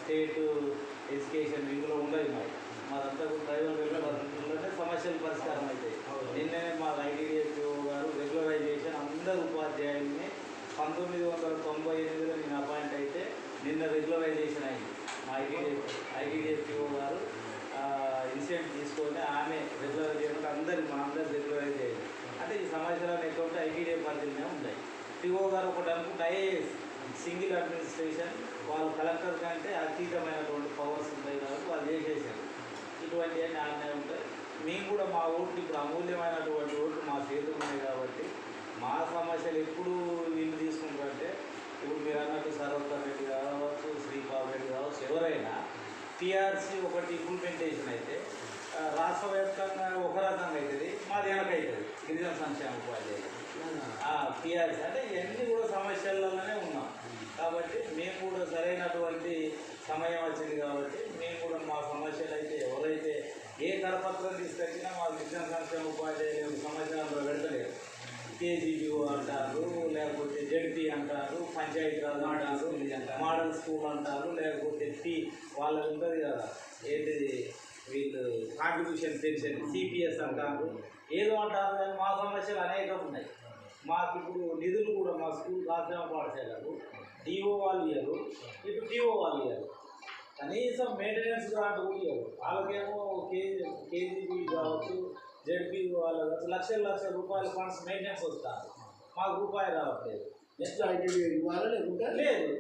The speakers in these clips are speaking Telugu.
స్టేట్ ఎడ్యుకేషన్ ఇందులో ఉండదు మాదంతా ట్రైబల్ సమస్యలు పరిష్కారం అవుతాయి. నిన్ననే మా ఐటీడీఎఫ్ఓ గారు రెగ్యులరైజేషన్ అందరు ఉపాధ్యాయుల్ని 1998లో నేను అపాయింట్ అయితే నిన్న రెగ్యులరైజేషన్ అయింది. మా ఐటీడీఎఫ్ఓ గారు ఇన్సిడెంట్ తీసుకొని ఆమె రెగ్యులరైజ్ చేయడం మా అందరు రెగ్యులరైజ్ చేయాలి. అంటే ఈ సమస్యలను ఎక్కువ ఐటీడీఎఫ్ పరిధిలోనే ఉన్నాయి. టీఓ గారు ఒకటి అనుకుంటే ఐఏఎస్ సింగిల్ అడ్మినిస్ట్రేషన్ వాళ్ళు కలెక్టర్ కంటే అతీతమైనటువంటి పవర్స్ ఉంటాయి కాబట్టి వాళ్ళు చేసేసారు. ఇటువంటివన్నీ ఆజ్ఞ ఉంటాయి. మేము కూడా మా ఓట్లు ఇప్పుడు అమూల్యమైనటువంటి ఓట్లు మా చేతులు ఉన్నాయి కాబట్టి మా సమస్యలు ఎప్పుడు వీళ్ళు తీసుకుంటారంటే ఇప్పుడు మీరు అన్నట్టు సరోత్తర్ రెడ్డి కావచ్చు, శ్రీపాల్ రెడ్డి కావచ్చు, ఎవరైనా టీఆర్సీ ఒకటి ఇంప్లిమెంటేషన్ అయితే రాష్ట్ర వ్యాప్తంగా ఒక రకంగా అవుతుంది, మాది వెనకవుతుంది గిరిజన సంక్షేమ ఉపాధ్యాయులు టీఆర్సీ అంటే ఇవన్నీ కూడా సమస్యలలోనే ఉన్నాం. కాబట్టి మేము కూడా సరైనటువంటి సమయం వచ్చింది కాబట్టి మేము కూడా మా సమస్యలు అయితే ఎవరైతే ఏ కరపత్రం తీసుకొచ్చినా మా గిరిజన సంక్షేమ ఉపాధ్యాయులు సమస్యలు పెడతలేరు. కేజీబీఓ అంటారు, లేకపోతే జడ్పీ అంటారు, పంచాయతీరాజ్ అంటారు, మోడల్ స్కూల్ అంటారు, లేకపోతే వాళ్ళకి ఉంటుంది కదా ఏంటిది వీళ్ళు కాంట్రిబ్యూషన్ పెన్షన్ సిపిఎస్ అంటారు, ఏదో అంటారు. కానీ మా సమస్యలు అనేకం ఉన్నాయి. మాకు ఇప్పుడు నిధులు కూడా మా స్కూల్ రాష్ట్ర పాఠశాలకు డిఓ వాళ్ళు ఇయ్యరు, ఇప్పుడు టీఓ వాళ్ళు ఇయ్యరు. కనీసం మెయింటెనెన్స్ గ్రాంట్ కూడా ఇయ్యరు. వాళ్ళకేమో కేజీబీ కావచ్చు, జడ్పీ వాళ్ళు లక్షల రూపాయల ఫండ్స్ మెయింటెనెన్స్ వస్తారు, మాకు రూపాయి రావట్లేదు. నెక్స్ట్ ఐటీడీ ఇవ్వాలా లేకుంటే లేదు.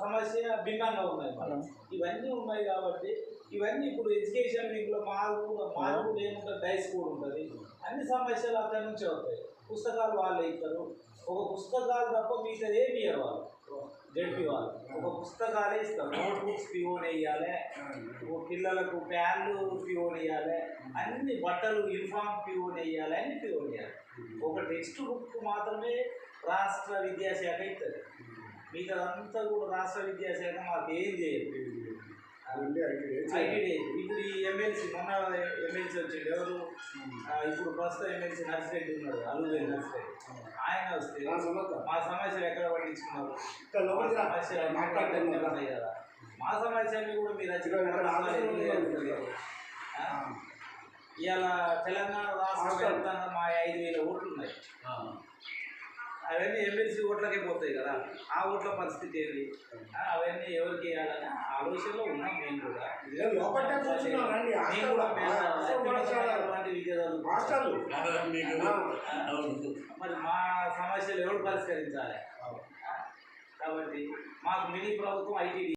సమస్య భిన్నంగా ఉన్నాయి. మనం ఇవన్నీ ఉన్నాయి కాబట్టి ఇవన్నీ ఇప్పుడు ఎడ్యుకేషన్ వీక్లో మాకు కూడా ఏముంటుంది, డైస్ కూడా ఉంటుంది. అన్ని సమస్యలు అక్కడి నుంచి వస్తాయి. పుస్తకాలు వాళ్ళే ఇస్తారు. ఒక పుస్తకాలు తప్ప మీకు ఏమి ఇయ్యరు వాళ్ళు జడ్పీ వాళ్ళు. ఒక పుస్తకాలే ఇస్తారు. నోట్బుక్స్ పిఓని వేయాలి, పిల్లలకు ప్యాన్లు పిఓని వేయాలి, అన్ని బట్టలు యూనిఫామ్ పిఓని వేయాలి, అన్ని పిఓని వేయాలి. ఒక టెక్స్ట్ బుక్ మాత్రమే రాష్ట్ర విద్యాశాఖ ఇస్తుంది. మీకు అదంతా కూడా రాష్ట్ర విద్యాశాఖ మాకు ఏం చేయదు. ఐటీడీ ఇప్పుడు ఈ ఎమ్మెల్సీ మొన్న ఎమ్మెల్సీ వచ్చిండు ఎవరు, ఇప్పుడు ప్రస్తుతం ఎమ్మెల్సీ నర్సిరెడ్డి ఉన్నాడు, అల్లువేలు నర్సిరెడ్డి. ఆయన వస్తే మా సమస్యలు ఎక్కడ పట్టించుకున్నారు? సమస్యలు ఉన్నాయి కదా, మా సమస్యలు కూడా మీరు ఇవాళ తెలంగాణ రాష్ట్ర వ్యాప్తంగా మా 5,000 ఓట్లు ఉన్నాయి. అవన్నీ ఎమ్మెల్సీ ఓట్లకే పోతాయి కదా, ఆ ఓట్ల పరిస్థితి ఏంటి? అవన్నీ ఎవరికి వేయాలని ఆలోచనలో ఉన్నాం. మేము కూడా మరి మా సమస్యలు ఎవరు పరిష్కరించాలి? కాబట్టి మాకు మినీ ప్రభుత్వం ఐటీడీ